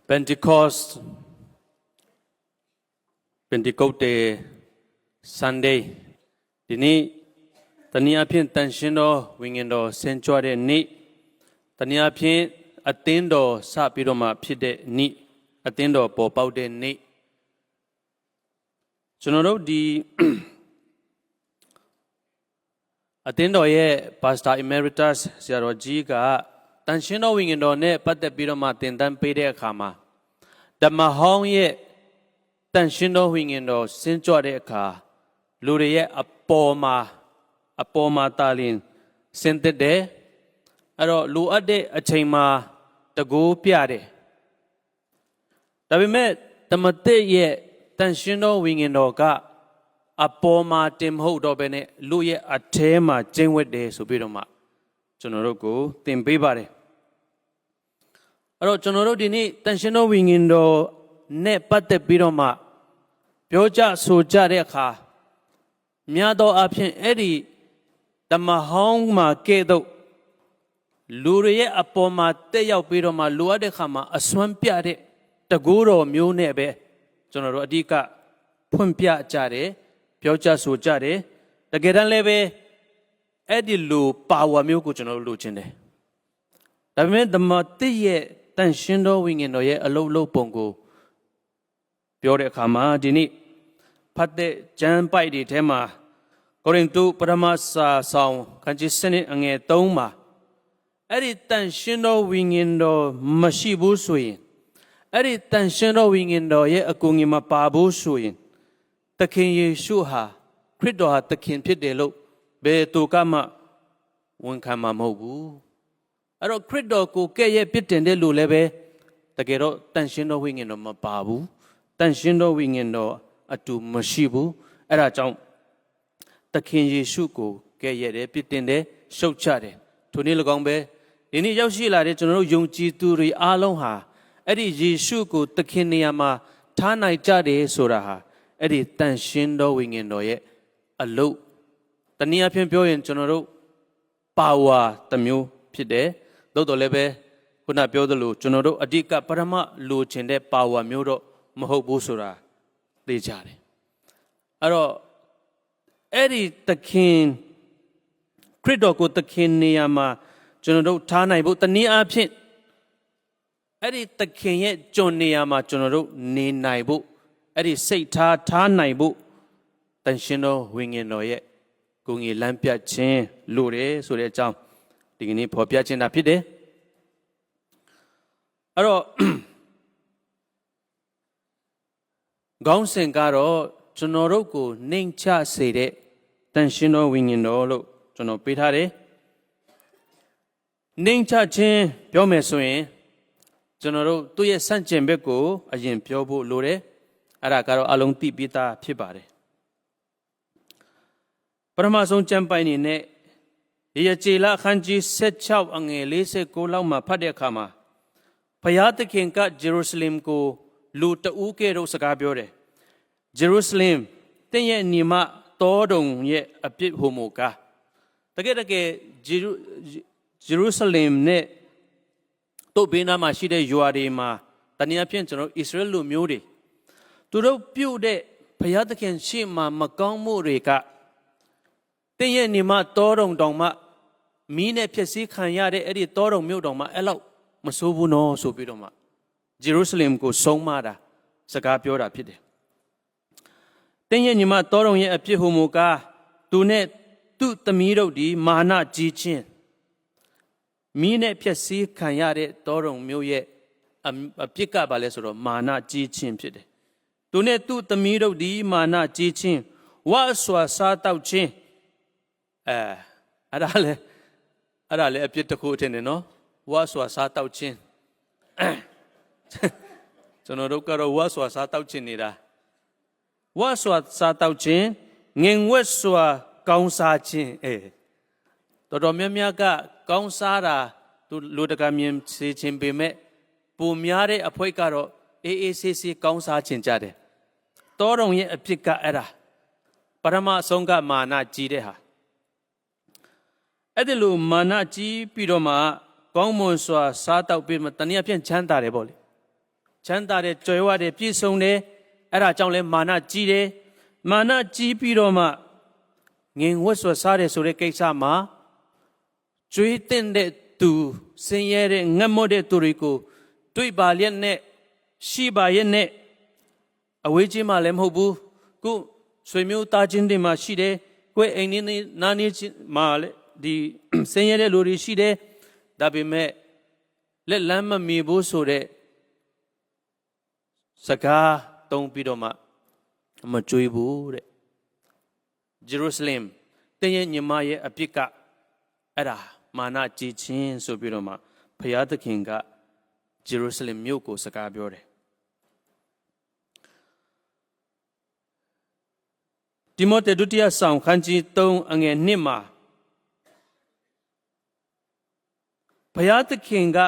Pentecost, Pentecote Sunday. Dini Tania Pin Tanshindo, Wingendo, Sanctuary Ni Tania Pin Attendo, Sapiroma Pide Ni Attendo, Popaude Ni. Sonoro di Attendo ye Pastor Emeritus Siarojiga Tanshindo Wingendo ne Pate Piroma Tindan Pede Kama. The Mahong ye Tanshindo Wingendo, Sanctuary Ka, Lurie Apoma Talin, Sente de Aro Luade Achema, the Go Piade. The met the Mate ye Tanshindo Wingendo Ga Apoma Tim Hodobene, Luye Atema, Jingwed de Subiroma, Jonorogo, Tim Bibare. Aro Jonoro Dini, Tanshindo Wingendo, Ne Pate Biroma, Pioja Sujareka, Miado Apin Eddie, the Mahong Ma Kedo, Lurie Apoma, Teya Biroma, Luade Hama, a swampiade, the Guru Munebe, Jonoro Adika, Pumpia Jare, Pioja Sujare, the Gedanlebe, Eddie Lu, Power Mukujono Lucinde. The meant the Matiye, Tanshindo Wingendo ye, a low pongo. Pure Kama Dini Pate Jan Pai di Tema according to Paramasa song Kanji Senate Ange Toma Eri Tanshindo Wingindo Mashibu Suin Eri Tanshindo Wingindo ye Akungima Pabu Suin Takin Yeshuha Kridoha Takin Pidelo Be Tukama Winkama Mobu Aro Krido Kuke ye Pitende Lulebe Takero Tanshindo Wingindo Mapabu Tanshindo Wingendo Atu Mashibu, Erajong Takin Yeshuko, Gayere, Pitinde, Shokchare, Tunilagombe, Dini Yoshila, General Yungji Turi Alonha, Eddie Yeshuko, Takiniama, Tanai Jade Suraha, Eddie Tanshindo Wingendo ye, a low. Tania Pimpio in General Pawa, Tamu, Pide, Dodo Lebe, Kuna Biodolu, General Adika Parama, Lu Chinde, Pawa Muro. Mahobusura, they jare. Aro Eddie the king, Cridoko the king Niama, General Tana, but the Nia Pin Eddie the king yet John Niama, General Ni Naibu, Eddie say ta Naibu, Tanshino winging no yet, Gungi Lampia Chin, Lure, so they jump, Digini Popia Chin Apide. Aro Gongsen Garo, Jonoroku, Ningcha Sede, Tanshino Wingino, Jono Pitare Ningcha Chin, Piome Swing, Jonoro, 2 years Sanchin Beko, a yin Piobu Lure, Arakaro along Tipita Pibare. Paramason Champagne ne Yachila Hanji set chow ang Elise Kulama Padekama Payata Kinka, Jerusalem ko. Luta uke ro sakabiore Jerusalem tenye nima todong ye apit homoka take Jerusalem ne to bina ma shi de yuade ma tania phyin jono Israel lu myo de tu do pyu de phaya thakhin shi ma makaung mu de ka tenye nima todong dong ma mi ne phit si khan ya de edi todong myo dong ma elok ma so bu no so pi do ma Jerusalem ko Songmada, Sakapura Pide. Tenye Nima Torong ye appear homoka, Tune, Tu Tamiro di Mana Jichin. Mine Piasi Kanyare Torong Muye, a Pika Balesoro, Mana Jichin Pide. Tune Tu Tamiro di Mana Jichin, Waswa Satau Chin. Adale appear to quote in no, Waswa Satau Chin. Sonoroka was Satau Chinida. Was what Satau Chin, Ning Westwa, Kaunsa Chin, Todomiaka, Kaunsara, to Ludagamium Sichin Bime, Pumiare Apoicaro, AACC Kaunsa Chinjade. Torong ye a pika era. Parama Songa Mana Jideha. Edelu Mana Ji Piroma, Gongmonswa, Satau Bima Tania Pian Chantare Boli. ချမ်းသာတဲ့ကြွယ်ဝတဲ့ပြည့်စုံတယ်အဲ့ဒါကြောင့်လဲမာနကြီးတယ်မာနကြီးပြီးတော့မှငင်ဝတ်ဆွစားတယ်ဆိုတဲ့ကိစ္စမှာကျွေးတဲ့သူဆင်းရဲတဲ့ငတ်မော့တဲ့သူတွေကိုတွေ့ပါလျက်နဲ့ရှိပါရဲ့နဲ့အဝေးကြီးမှလည်းမဟုတ်ဘူးခုဆွေမျိုးသားချင်းတွေမှာရှိတယ်ကိုယ်အိမ်နေနာနေမှာလည်းဒီဆင်းရဲတဲ့လူတွေရှိတယ်ဒါပေမဲ့လက်လန်းမမီဘူးဆိုတဲ့စကားသုံးပြီးတော့မှမကြွေးဘူးတဲ့ဂျေရုဆလင်တင်းရဲ့ညီမရဲ့အပြစ်ကအဲ့ဒါမာနကြီးခြင်းဆိုပြီးတော့မှဘုရားသခင်ကဂျေရုဆလင်မြို့ကိုစကားပြောတယ်တိမောသေဒုတိယဆောင်ခန်းကြီး3အငယ်1မှာဘုရားသခင်က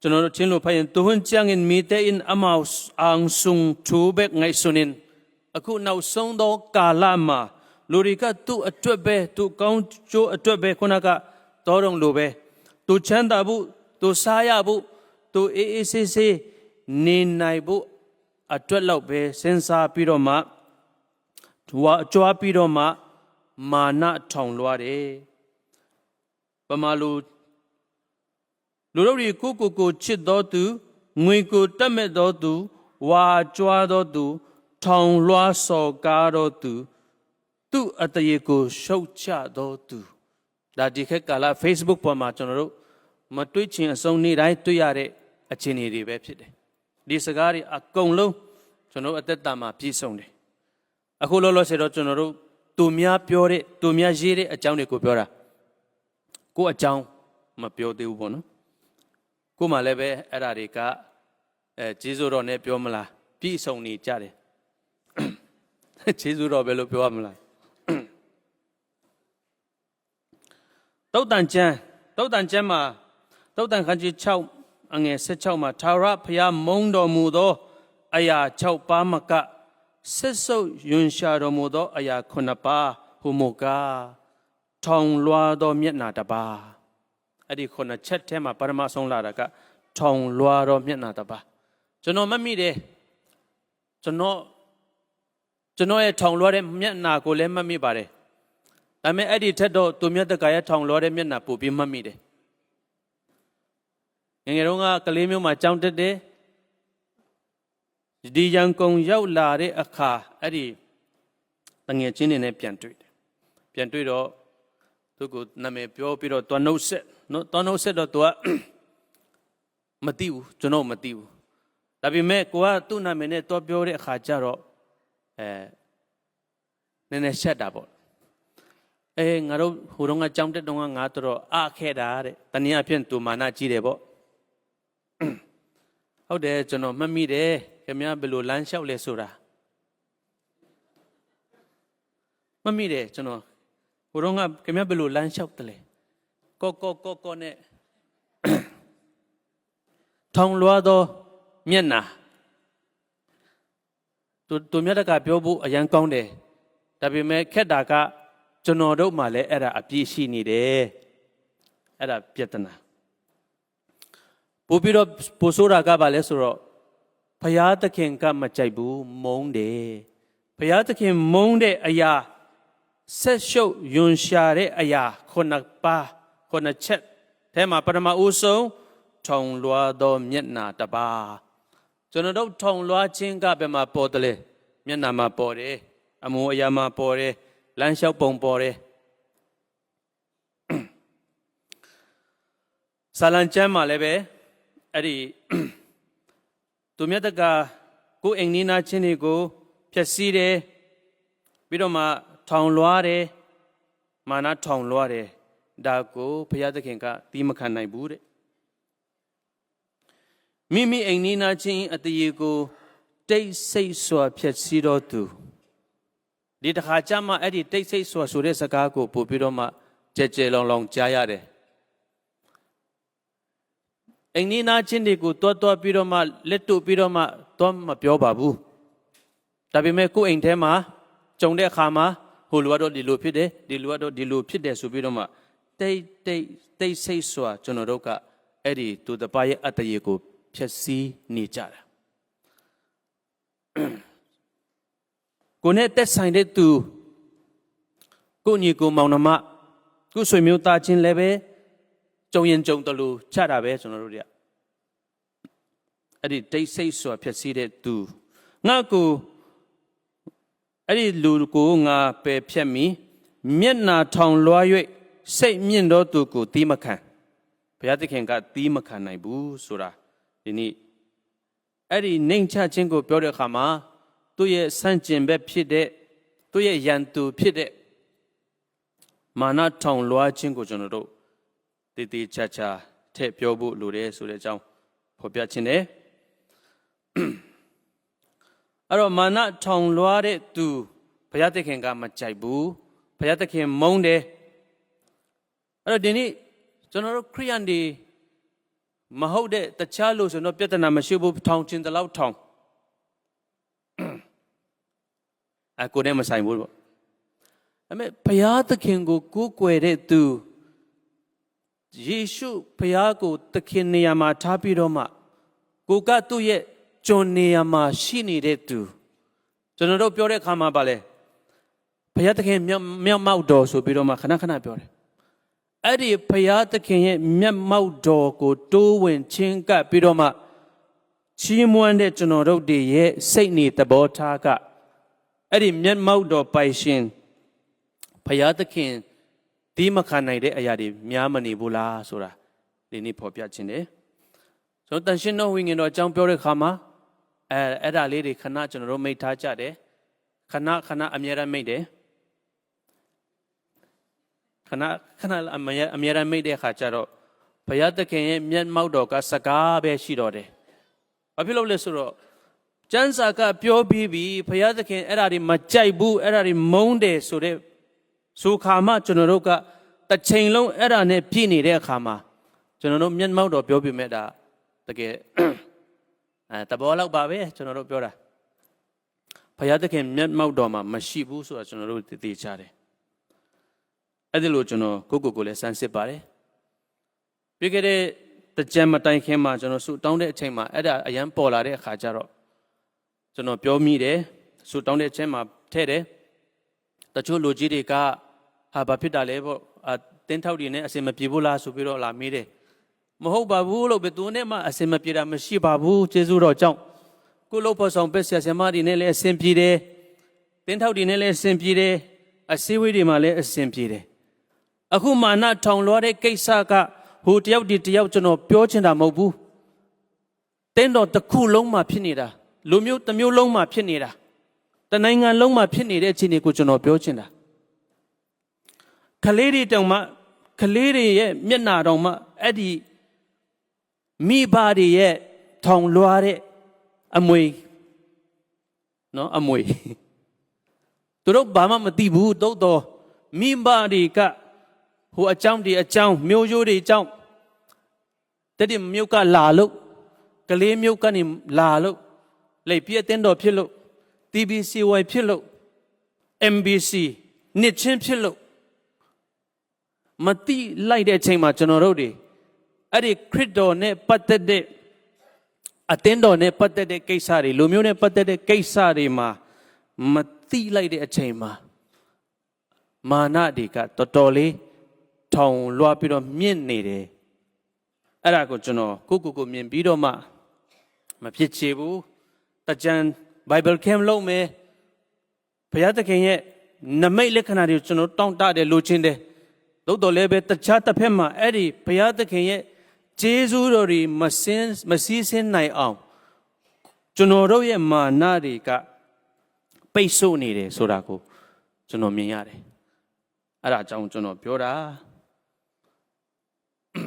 ကျွန်တော်တို့ချင်းလို့ဖတ်ရင်တွန်းချငင်မီတဲ့အင်အမောက်အောင်ဆုံသူဘက်ငိုင်ဆုနင်အခုနောက်ဆုံးသောကာလမှာလူတွေကသူ့အတွက်ပဲသူကောင်းကျိုးအတွက်ပဲခုနကတော်တော်လိုပဲသူချမ်းသာဖို့သူစားရဖို့သူအေးအေးဆေးဆေးနေနိုင်ဖို့အတွက်လောက်ပဲစဉ်းစားပြီးတော့မှကြွားပြီးတော့မှမာနထောင်လွှားတယ်ပမာလူတို့ကိုချစ်တော်သူငွေကိုတတ်မဲ့တော်သူဝါကြွားတော်သူထောင်လွှားစော်ကားတော်သူသူ့အတရေကိုရှုတ်ချတော်သူဒါဒီခက်ကာလ Facebook ပေါ်မှာကျွန်တော်တို့မတွေ့ချင်အစုံနေ့တိုင်းတွေ့ရတဲ့အခြေအနေတွေပဲဖြစ်တယ်ဒီစကားတွေအကုန်လုံးကျွန်တော်အသက်တာမှာပြည့်စုံတယ်အခုလောလောဆယ်တော့ကျွန်တော်တို့သူများပြောတဲ့သူများရေးတဲ့အကြောင်းတွေကိုပြောတာကိုယ့်အကြောင်းမပြောသေးဘူးပေါ့နော်ကိုမှလည်းပဲအဲ့ဓာတွေကဂျေဇုတော်နဲ့ပြောမလားပြည့်စုံနေကြတယ်ဂျေဇုတော်ပဲလို့ပြောရမလားတုတ်တန်ကျမ်းမှာတုတ်တန်ခန်းကြီး6အငယ်16မှာထာဝရဘုရားမုန်းတော်မူသောအရာ6ပါးမကဆက်ဆုပ်ယွန်ရှာတော်မူသောအရာ9ပါးဟူမူကားထောင်လွှားသောမျက်နှာတစ်ပါးအဲ့ဒီ9ချက်ထဲမှာပထမဆုံးလာတာကထောင်လွှားသောမျက်နှာတစ်ပါးကျွန်တော်မမိတယ်ကျွန်တော်ရဲ့ထောင်လွှားတဲ့မျက်နှာကိုလည်းမမိပါတယ်ဒါပေမဲ့အဲ့ဒီထက်တော့သူမြတ်တကာရဲ့ထောင်လွှားတဲ့မျက်နှာပိုပြီးမမိတယ်ငယ်ငယ်တုန်းကကလေးမျိုးမှာကြောင်းတက်တယ်ဒီရန်ကုန်ရောက်လာတဲ့အခါအဲ့ဒီတငယ်ချင်းတွေနဲ့ပြန်တွေ့တော့သူကနာမည်ပြောပြီးတော့တွန်းနှုတ်ဆက်တော့သူကမသိဘူးကျွန်တော်မသိဘူးဒါပေမဲ့ကိုကသူ့နာမည်နဲ့တော့ပြောတဲ့အခါကျတော့နည်းနည်းရှက်တာပေါ့ငါတို့ဟိုတုန်းကကြောင်းတက်တုန်းကငါတော့အခဲ့တာတဲ့တနည်းအားဖြင့်သူမာနကြီးတယ်ပေါ့ဟုတ်တယ်ကျွန်တော်မှတ်မိတယ်ခင်ဗျားဘယ်လိုလမ်းလျှောက်လဲဆိုတာမှတ်မိတယ်ကျွန်တော်ဟိုတုန်းကခင်ဗျားဘယ်လိုလမ်းလျှောက်တယ်လဲကောနဲ့ထောင်လွှားသောမျက်နှာသူမြတ်တကပြောဖို့အရန်ကောင်းတယ်ဒါပေမဲ့ခက်တာကကျွန်တော်တို့မှလည်းအဲ့ဒါအပြည့်ရှိနေတယ်အဲ့ဒါပြဿနာပို့ပြီးတော့ပို့ဆိုတာကဘာလဲဆိုတော့ဘုရားသခင်ကမကြိုက်ဘူးမုန်းတယ်ဘုရားသခင်မုန်းတဲ့အရာဆက်ရှုပ်ယွန်ရှာတဲ့အရာ9ပါး9ချက်ထဲမှာပထမဦးဆုံးထောင်လွှားသောမျက်နှာတစ်ပါးကျွန်တော်တို့ထောင်လွှားခြင်းကဘယ်မှာပေါ်တယ်လဲမျက်နှာမှာပေါ်တယ်အမူအရာမှာပေါ်တယ်လမ်းလျှောက်ပုံပေါ်တယ်ဆာလံကျမ်းမှာလည်းပဲအဲ့ဒီသူမြတ်တကာကိုအိမ်နီးနာချင်းတွေကိုဖျက်ဆီးတယ်ပြီးတော့မှထောင်လွှားတယ်မာနထောင်လွှားတယ်ဒါကိုဘုရားသခင်ကသီးမခံနိုင်ဘူးတဲ့မိမိအိမ်နီးနာချင်းအတရေကိုတိတ်ဆိတ်စွာဖျက်ဆီးတော်သူဒီတစ်ခါကျမှအဲ့ဒီတိတ်ဆိတ်စွာဆိုတဲ့စကားကိုပို့ပြီးတော့မှကြဲကြဲလောင်လောင်ကြားရတယ်အိမ်နီးနာချင်းတွေကိုတွားပြီးတော့မှလက်တို့ပြီးတော့မှတော့မပြောပါဘူးဒါပေမဲ့ကိုယ့်အိမ်ထဲမှာကြုံတဲ့အခါမှာဟိုလူကတော့ဒီလိုဖြစ်တယ်ဒီလူကတော့ဒီလိုဖြစ်တယ်ဆိုပြီးတော့မှတိတ်ဆိတ်စွာကျွန်တော်တို့က အဲ့ဒီသူတစ်ပါးရဲ့အတ္တရေကိုဖျက်ဆီးနေကြတာကိုနဲ့တက်ဆိုင်တဲ့သူကိုညီကိုမောင်နှမကိုဆွေမျိုးသားချင်းလည်းပဲကြုံရင်ကြုံတလို့ချတာပဲကျွန်တော်တို့တွေကအဲ့ဒီတိတ်ဆိတ်စွာဖျက်ဆီးတဲ့သူငါကိုအဲ့ဒီလူကိုငါပယ်ဖြတ်မိမျက်နာထောင်လွှား၍စိတ်မြင့်သောသူကိုသီးမခံဘုရားသခင်ကသီးမခံနိုင်ဘူးဆိုတာဒီနေ့အဲ့ဒီနှိမ်ချခြင်းကိုပြောတဲ့အခါမှာသူ့ရဲ့ဆန့်ကျင်ဘက်ဖြစ်တဲ့သူ့ရဲ့ရန်သူဖြစ်တဲ့မာနထောင်လွှားခြင်းကိုကျွန်တော်တို့တည်တည်ချာချာထည့်ပြောဖို့လိုတယ်ဆိုတဲ့အကြောင်းဖော်ပြခြင်းတယ်အဲ့တော့မာနထောင်လွှားတဲ့သူဘုရားသခင်ကမကြိုက်ဘူးဘုရားသခင်မုန်းတယ်အဲ့တော့ဒီနေ့ကျွန်တော်တို့ခရိယန်တွေမဟုတ်တဲ့တခြားလို့ဆိုတော့ပြဿနာမရှိဘူးထောင်ချင်းတလောက်ထောင်ကိုနဲ့မဆိုင်ဘူးပေါ့ဒါပေမဲ့ဘုရားသခင်ကိုကိုးကွယ်တဲ့သူယေရှုဘုရားကိုသခင်နေရာမှာထားပြီးတော့မှကိုကသူ့ရဲ့ကျွန်နေရာမှာရှိနေတဲ့သူကျွန်တော်တို့ပြောတဲ့အခါမှာပါလေဘုရားသခင်မျက်မှောက်တော်ဆိုပြီးတော့မှခဏခဏပြောတယ်အဲ့ဒီဘုရားသခင်ရဲ့မျက်မှောက်တော်ကိုတိုးဝင်ချင်းကပ်ပြီးတော့မှချီးမွမ်းတဲ့ကျွန်တော်တို့တွေရဲ့စိတ်နေသဘောထားကအဲ့ဒီမျက်မှောက်တော်ပိုင်ရှင်ဘုရားသခင်ဒီမခံနိုင်တဲ့အရာတွေများမနေဘူးလားဆိုတာဒီနေ့ဖော်ပြခြင်းတယ်ဆိုတော့တန်ရှင်းသောဝိညာဉ်တော်အကြောင်းပြောတဲ့အခါမှာအဲ့ဒါလေးတွေခဏကျွန်တော်တို့မိတ်ထားကြတယ်ခဏအမြဲတမ်းမိတ်တယ်ခဏအမြဲတမ်းမိတ်တဲ့အခါကျတော့ဘုရားသခင်ရဲ့မျက်မှောက်တော်ကစကားပဲရှိတော်တယ်ဘာဖြစ်လို့လဲဆိုတော့ကျမ်းစာကပြောပြီးပြီဘုရားသခင်အဲ့ဒါတွေမကြိုက်ဘူးအဲ့ဒါတွေမုန်းတယ်ဆိုတဲ့ဆိုခါမှကျွန်တော်တို့ကတစ်ချိန်လုံးအဲ့ဒါနဲ့ပြည့်နေတဲ့အခါမှာကျွန်တော်တို့မျက်မှောက်တော်ပြောပြမဲ့တာတကယ်တဘောလောက်ပါပဲကျွန်တော်တို့ပြောတာဘုရားသခင်မျက်မှောက်တော်မှာမရှိဘူးဆိုတာကျွန်တော်တို့သိချတယ်အဲ့ဒီလိုကျွန်တော်ကိုလည်းစမ်းစစ်ပါတယ်ပြီးခဲ့တဲ့တကြံမတိုင်ခင်မှာကျွန်တော်ဆူတောင်းတဲ့အချိန်မှာအဲ့ဒါအရန်ပေါ်လာတဲ့အခါကျတော့ကျွန်တော်ပြောမိတယ်ဆူတောင်းတဲ့အချိန်မှာထဲတယ်တချို့လူကြီးတွေကဟာဘာဖြစ်တာလဲပေါ့တင်းထောက်တွေနဲ့အစင်မပြေဘူးလားဆိုပြီးတော့လာမေးတယ်မဟုတ်ပါဘူးလို့ဘယ်သူနဲ့မှအစင်မပြေတာမရှိပါဘူးကျေးဇူးတော်ကြောင့်ကိုလို့ဖို့ဆောင်ပက်ဆရာဆရာမတွေနဲ့လည်းအစင်ပြေတယ်တင်းထောက်တွေနဲ့လည်းအစင်ပြေတယ်အစည်းအဝေးတွေမှာလည်းအစင်ပြေတယ်အခုမာနထောင်လွှားတဲ့ကိစ္စကဟိုတယောက်ဒီတယောက်ကျွန်တော်ပြောချင်တာမဟုတ်ဘူးတင်းတော်တစ်ခုလုံးမှာဖြစ်နေတာလူမျိုးတစ်မျိုးလုံးမှာဖြစ်နေတာတနိုင်ငံလုံးမှာဖြစ်နေတဲ့အခြေအနေကိုကျွန်တော်ပြောချင်တာကလေးတွေတောင်မှကလေးတွေရဲ့မျက်နာတောင်မှအဲ့ဒီမိဘတွေရဲ့ထောင်လွှားတဲ့အမွေနော်အမွေသူတို့ဘာမှမသိဘူးတိုးတော့မိဘတွေကဟိုအကြောင်းဒီအကြောင်းမျိုးရိုးတွေအကြောင်းတဲ့ဒီမြို့ကလာလို့ကလေးမြို့ကနေလာလို့လေပြည့်တင်းတော်ဖြစ်လို့ TBCY ဖြစ်လို့ MBC နှစ်ချင်းဖြစ်လို့မတိလိုက်တဲ့အချိန်မှာကျွန်တော်တို့တွေအဲ့ဒီခရစ်တော်နဲ့ပတ်သက်တဲ့အသင်းတော်နဲ့ပတ်သက်တဲ့ကိစ္စတွေလူမျိုးနဲ့ပတ်သက်တဲ့ကိစ္စတွေမှာမတိလိုက်တဲ့အချိန်မှာမာနတွေကတော်တော်လေးထောင်လွှားပြီးတော့မြင့်နေတယ်အဲ့ဒါကိုကျွန်တော်ကိုမြင်ပြီးတော့မှမဖြစ်ချေဘူးတကြံ Bible Camp လုပ်မယ်ဘုရားသခင်ရဲ့နမိတ်လက္ခဏာတွေကိုကျွန်တော်တောင်းတတယ်လိုချင်တယ်သို့တော်လည်းပဲတခြားတစ်ဖက်မှာအဲ့ဒီဘုရားသခင်ရဲ့ကျေးဇူးတော်တွေမစည်းစင်းနိုင်အောင်ကျွန်တော်တို့ရဲ့မာနတွေကပိတ်ဆို့နေတယ်ဆိုတာကိုကျွန်တော်မြင်ရတယ်အဲ့ဒါအကြောင်းကျွန်တော်ပြောတာ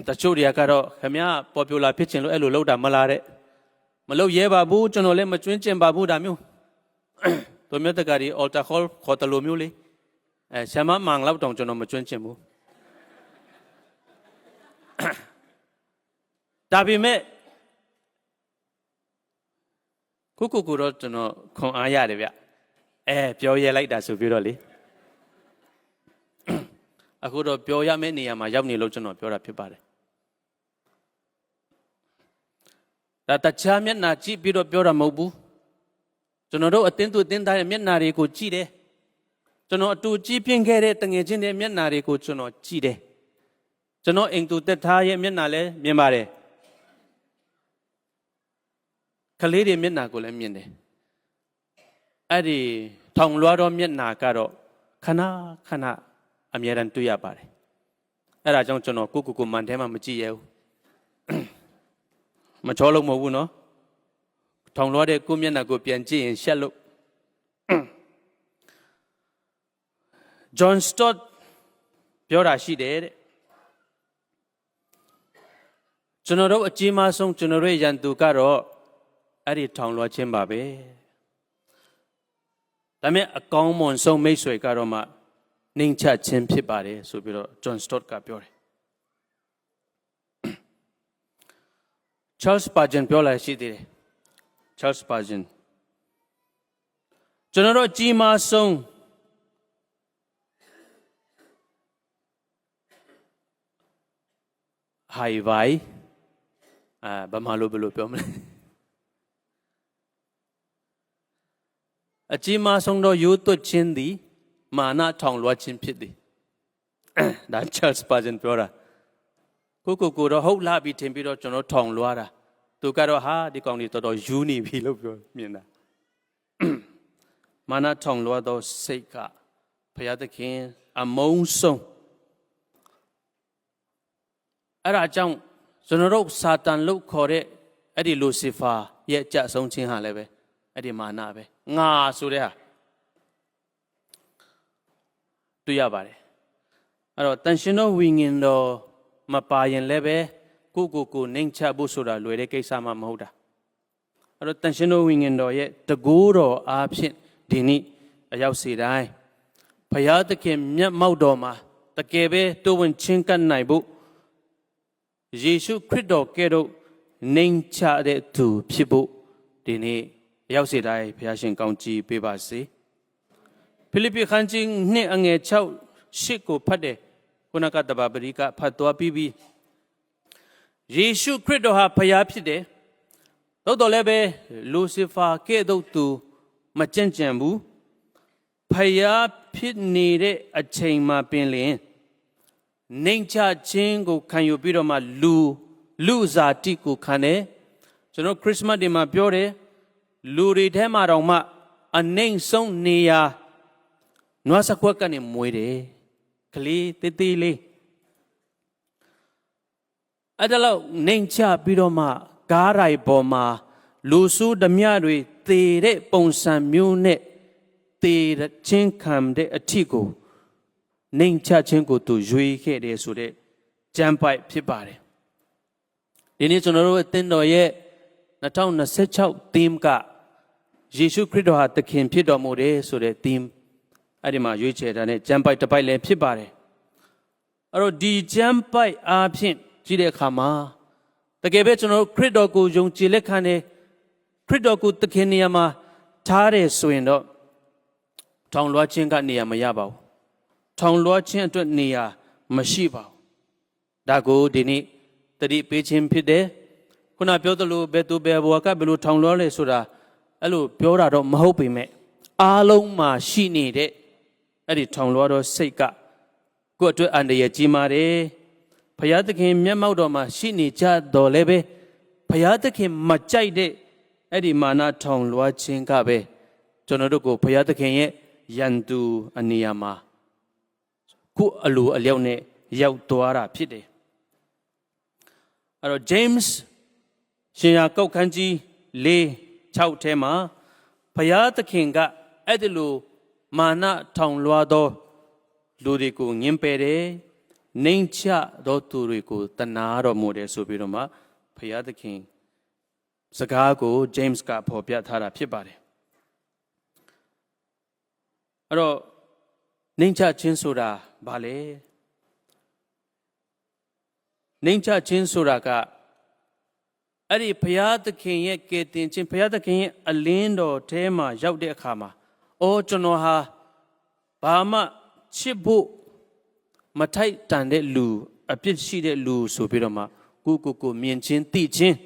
တချို့တွေကတော့ခင်ဗျာပေါ်ပြူလာဖြစ်ချင်လို့အဲ့လိုလုပ်တာမလားတဲ့မလုပ်ရဲပါဘူးကျွန်တော်လည်းမကျွင်းကျင်ပါဘူးဒါမျိုးတို့မျိုးတကယ်ဒီ altar call ခေါ်တလို့မျိုးလေဆရာမမောင်လောက်တောင်ကျွန်တော်မကျွင်းကျင်ဘူးဒါပေမဲ့ကိုတော့ကျွန်တော်ခွန်အားရတယ်ဗျပြောရဲလိုက်တာဆိုပြီးတော့လေအခုတော့ပြောရမယ့်နေရာမှာရောက်နေလို့ကျွန်တော်ပြောတာဖြစ်ပါတယ် ဒါတခြားမျက်နှာကြည့်ပြီးတော့ပြောတာမဟုတ်ဘူးကျွန်တော်တို့အတင်းသူတင်းသားရဲ့မျက်နှာတွေကိုကြည့်တယ်ကျွန်တော်အတူကြည့်ပြင်းခဲ့တဲ့တငယ်ချင်းတဲ့မျက်နှာတွေကိုကျွန်တော်ကြည့်တယ်ကျွန်တော်အိမ်သူတက်ထားရဲ့မျက်နှာလည်းမြင်ပါတယ်ကလေးတွေမျက်နှာကိုလည်းမြင်တယ်အဲ့ဒီထောင်လွှားတော့မျက်နှာကတော့ခဏခဏအမြဲတမ်းတွေ့ရပါတယ်အဲ့ဒါကြောင့်ကျွန်တော်ကိုမန်ထဲမှာမကြည့်ရဘူးမချောလို့မဟုတ်ဘူးနော်ထောင်လွှားတဲ့ကိုမျက်နှာကိုပြန်ကြည့်ရင်ရှက်လို့ဂျွန်စတော့ပြောတာရှိတယ်တဲ့ကျွန်တော်တို့အကြီးမားဆုံးကျွန်တော်တို့ရန်သူကတော့အဲ့ဒီထောင်လွှားခြင်းပါပဲဒါပေမဲ့အကောင်းမွန်ဆုံးမိတ်ဆွေကတော့မှနှိမ်ချခြင်းဖြစ်ပါတယ်ဆိုပြီးတော့ဂျွန်စတော့ကပြောတယ်ချားလ်စ်ပါဂျန်ပြောလာရှိသေးတယ်ချားလ်စ်ပါဂျန်ကျွန်တော်တို့အကြီးမားဆုံးဟိုင်ဝိုင်ဘာမှလို့ဘယ်လိုပြောမလဲအကြီးမားဆုံးတော့ယူသွတ်ခြင်းသည်မာနထောင်လွှားခြင်းဖြစ်သည်ဒါချားလ်စ်ပါဂျန်ပြောတာကိုတော့ဟုတ်လားပြီးထင်ပြီးတော့ကျွန်တော်ထောင်လွှားတာသူကတော့ဟာဒီကောင်ကြီးတော်တော်ယူနေပြီလို့ပြောမြင်တာမာနထောင်လွှားသောစိတ်ကဘုရားသခင်အမုန်းဆုံးအဲ့ဒါကြောင့်ကျွန်တော်တို့စာတန်လို့ခေါ်တဲ့အဲ့ဒီလူစီဖာရဲ့ကြဆုံးခြင်းဟာလည်းပဲအဲ့ဒီမာနပဲငါဆိုတဲ့ဟာတွေ့ရပါတယ်အဲ့တော့တန်ရှင်တော်ဝိညာဉ်တော်မပါရင်လည်းပဲကိုနှိမ်ချဖို့ဆိုတာလွယ်တဲ့ကိစ္စမှမဟုတ်တာအဲ့တော့တန်ရှင်တော်ဝိညာဉ်တော်ရဲ့တကူတော်အားဖြင့်ဒီနေ့အရောက်စီတိုင်းဘုရားသခင်မျက်မှောက်တော်မှာတကယ်ပဲတိုးဝင်ချင်းကပ်နိုင်ဖို့ယေရှုခရစ်တော်ကဲ့သို့နှိမ်ချတဲ့သူဖြစ်ဖို့ဒီနေ့အရောက်စီတိုင်းဘုရားရှင်ကောင်းချီးပေးပါစေဖိလိပ္ပိခန်းကြီး2အငယ်6 8ကိုဖတ်တယ်ခုနကတဘာပရိကဖတ်သွားပြီးယေရှုခရစ်တော်ဟာဘုရားဖြစ်တယ်သို့တော်လည်းပဲလူစီဖာကဲ့သို့သူမကြံ့ကြံဘူးဘုရားဖြစ်နေတဲ့အချိန်မှာပင်လင်နှိမ်ချခြင်းကိုခံယူပြီးတော့မှလူဇာတိကိုခံတယ်ကျွန်တော်ခရစ်စမတ်ဒီမှာပြောတယ်လူတွေထဲမှာတော့မှအနှိမ်ဆုံးနေရာနွားစကွက်ကနေမွေးတယ်ကလေးတေးသေးလေးအဲ့ဒါလို့နှိမ်ချပြီးတော့မှကားရိုက်ပေါ်မှာလူစုဓမြတွေသေတဲ့ပုံစံမျိုးနဲ့သေချင်းခံတဲ့အထီကိုနှိမ်ချခြင်းကိုသူရွေးခဲ့တယ်ဆိုတဲ့ကျမ်းပိုက်ဖြစ်ပါတယ်ဒီနေ့ကျွန်တော်တို့အသင်းတော်ရဲ့2026 theme ကယေရှုခရစ်တော်ဟာသခင်ဖြစ်တော်မူတယ်ဆိုတဲ့ theme အဲ့ဒီမှာရွေးချယ်တာနဲ့ကျမ်းပိုက်တစ်ပိုက်လည်းဖြစ်ပါတယ်အဲ့တော့ဒီကျမ်းပိုက်အားဖြင့်ကြည့်တဲ့အခါမှာတကယ်ပဲကျွန်တော်ခရစ်တော်ကိုယုံကြည်လက်ခံတယ်ခရစ်တော်ကိုသခင်နေရာမှာထားတယ်ဆိုရင်တော့ထောင်လွှားခြင်းကနေရာမရပါဘူးထောင်လွှားခြင်းအတွက်နေရာမရှိပါဘူးဒါကိုဒီနေ့တတိပေးခြင်းဖြစ်တယ်ခုနပြောသလိုဘယ်သူဘယ်ဘဝကဘယ်လိုထောင်လွှားလဲဆိုတာအဲ့လိုပြောတာတော့မဟုတ်ပေမဲ့အားလုံးမှာရှိနေတဲ့အဲ့ဒီထောင်လွှားသောစိတ်ကကိုယ့်အတွက်အန္တရာယ်ကြီးမာတယ်ဘုရားသခင်မျက်မှောက်တော်မှာရှိနေကြတော်လည်းပဲဘုရားသခင်မကြိုက်တဲ့အဲ့ဒီမာနထောင်လွှားခြင်းကပဲကျွန်တော်တို့ကိုဘုရားသခင်ရဲ့ယန္တူအနေရာမှာကိုယ်အလိုအလျောက်နဲ့ရောက်သွားတာဖြစ်တယ်အဲ့တော့ James ရှင်ယာကုတ်ခန်းကြီး4:6ထဲမှာဘုရားသခင်ကအဲ့ဒီလိုမာနထောင်လွှားသောလူတွေကိုငြင်းပယ်တယ်နှိမ်ချသောသူတွေကိုတနာတော်မူတယ်ဆိုပြီးတော့မှဘုရားသခင်စကားကို James ကဖော်ပြထားတာဖြစ်ပါတယ်အဲ့တော့နှိမ်ချခြင်းဆိုတာဘာလဲနှိမ်ချခြင်းဆိုတာကအဲ့ဒီဘုရားသခင်ရဲ့ကယ်တင်ခြင်းဘုရားသခင်ရဲ့အလင်းတော်ထဲမှာရောက်တဲ့အခါမှာအော်ကျွန်တော်ဟာဘာမှချစ်ဖို့မထိုက်တန်တဲ့လူအပြစ်ရှိတဲ့လူဆိုပြီးတော့မှကိုမြင်ချင်းသိချင်း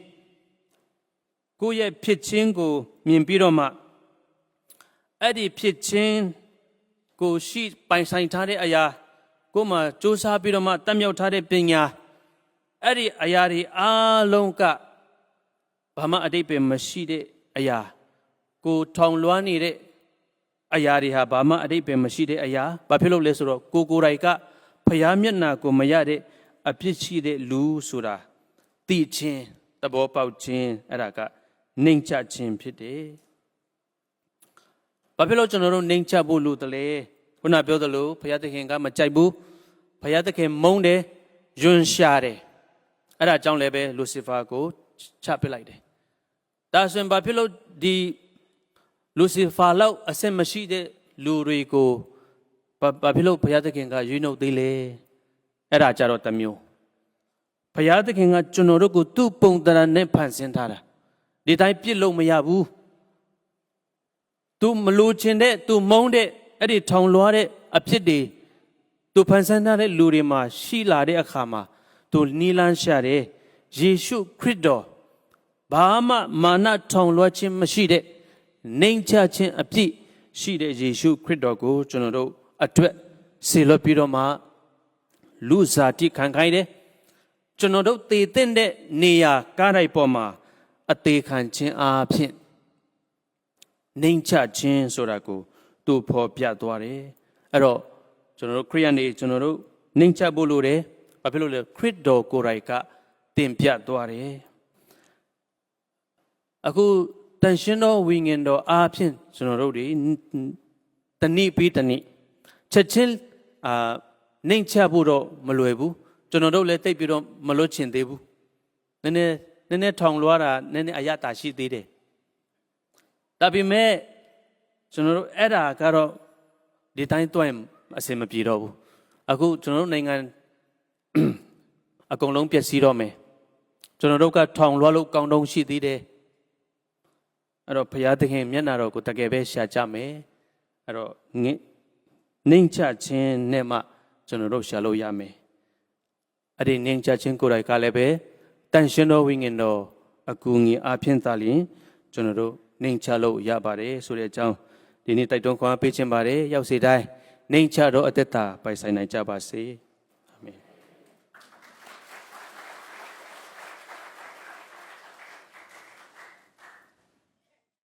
ကိုယ့်ရဲ့ဖြစ်ချင်းကိုမြင်ပြီးတော့မှအဲ့ဒီဖြစ်ချင်းကိုရှိပိုင်ဆိုင်ထားတဲ့အရာကိုယ်မှာစူးစမ်းပြီးတော့မှတတ်မြောက်ထားတဲ့ပညာအဲ့ဒီအရာတွေအားလုံးကဘာမှအတိတ်ပဲမရှိတဲ့အရာကိုထောင်လွှမ်းနေတဲ့အရာတွေဟာဘာမှအတိတ်ပဲမရှိတဲ့အရာဘာဖြစ်လို့လဲဆိုတော့ကိုယ်တိုင်ကဖျားမျက်နာကိုမရတဲ့အပြစ်ရှိတဲ့လူဆိုတာသိချင်းသဘောပေါက်ခြင်းအဲ့ဒါကနှိမ်ချခြင်းဖြစ်တယ်။ဘာဖြစ်လို့ကျွန်တော်တို့နှိမ်ချဖို့လိုတယ်လဲခုနပြောသလိုဘုရားသခင်ကမကြိုက်ဘူးဘုရားသခင်မုန်းတယ်ယွန်းရှာတယ်အဲ့ဒါကြောင့်လည်းပဲလူစီဖာကိုချပစ်လိုက်တယ်။ဒါဆိုရင်ဘာဖြစ်လို့ဒီလူစီဖာလောက်အဆင့်မရှိတဲ့လူတွေကိုဘာဖြစ်လို့ဘုရားသခင်ကရွေးနှုတ်သေးလဲအဲ့ဒါကြတော့တစ်မျိုးဘုရားသခင်ကကျွန်တော်တို့ကိုသူ့ပုံသဏ္ဍာန်နဲ့ဖန်ဆင်းထားတာဒီတိုင်းပြစ်လို့မရဘူးသူမလိုချင်တဲ့သူမုန်းတဲ့အဲ့ဒီထောင်လွှားတဲ့အဖြစ်တွေသူဖန်ဆင်းထားတဲ့လူတွေမှာရှိလာတဲ့အခါမှာသူနီလန်းရှာတယ်ယေရှုခရစ်တော်ဘာမှမာနထောင်လွှားခြင်းမရှိတဲ့နှိမ်ချခြင်းအပြည့်ရှိတဲ့ယေရှုခရစ်တော်ကိုကျွန်တော်တို့အတွက်ဆေလွတ်ပြီးတော့မှလူစားတိခံခိုင်းတယ်ကျွန်တော်တို့တည်တဲ့နေရာကားတိုင်းပေါ်မှာအသေးခံခြင်းအားဖြင့်နှိမ်ချခြင်းဆိုတာကိုသူဖော်ပြသွားတယ်အဲ့တော့ကျွန်တော်တို့ခရိယန်တွေကျွန်တော်တို့နှိမ်ချဖို့လိုတယ်ဘာဖြစ်လို့လဲခရစ်တော်ကိုယ်တိုင်ကတင်ပြသွားတယ်အခုတန်ရှင်းသောဝိညာဉ်တော်အားဖြင့်ကျွန်တော်တို့တွေတနည်းပြီးတနည်းချက်ချင်းနှိမ်ချဖို့တော့မလွယ်ဘူးကျွန်တော်တို့လည်းတိတ်ပြီးတော့မလွတ်ချင်သေးဘူးနည်းနည်းထောင်လွှားတာနည်းနည်းအယတာရှိသေးတယ်ဒါပေမဲ့ကျွန်တော်တို့အဲ့ဒါကတော့ဒီတိုင်းတွန်းအစင်မပြေတော့ဘူးအခုကျွန်တော်တို့နိုင်ငံအကုန်လုံးပျက်စီးတော့မယ်ကျွန်တော်တို့ကထောင်လွှားလို့ကောင်းတုံးရှိသေးတယ်အဲ့တော့ဘုရားသခင်မျက်နာတော်ကိုတကယ်ပဲရှာကြမယ်အဲ့တော့နှိမ်ချခြင်းနဲ့မှကျွန်တော်တို့ရှာလို့ရမယ်အဲ့ဒီနှိမ်ချခြင်းကိုယ်တိုင်ကလည်းပဲတန်ရှင်းသောဝိညာဉ်တော်အကူအညီအဖြစ်သာလျှင်ကျွန်တော်တို့နှိမ်ချလို့ရပါတယ်ဆိုတဲ့အကြောင်းဒီနေ့တိုက်တွန်းခွင့်ပေးခြင်းပါတယ်ရောက်စီတိုင်းနှိမ်ချသောအသက်တာပိုင်ဆိုင်နိုင်ကြပါစေ။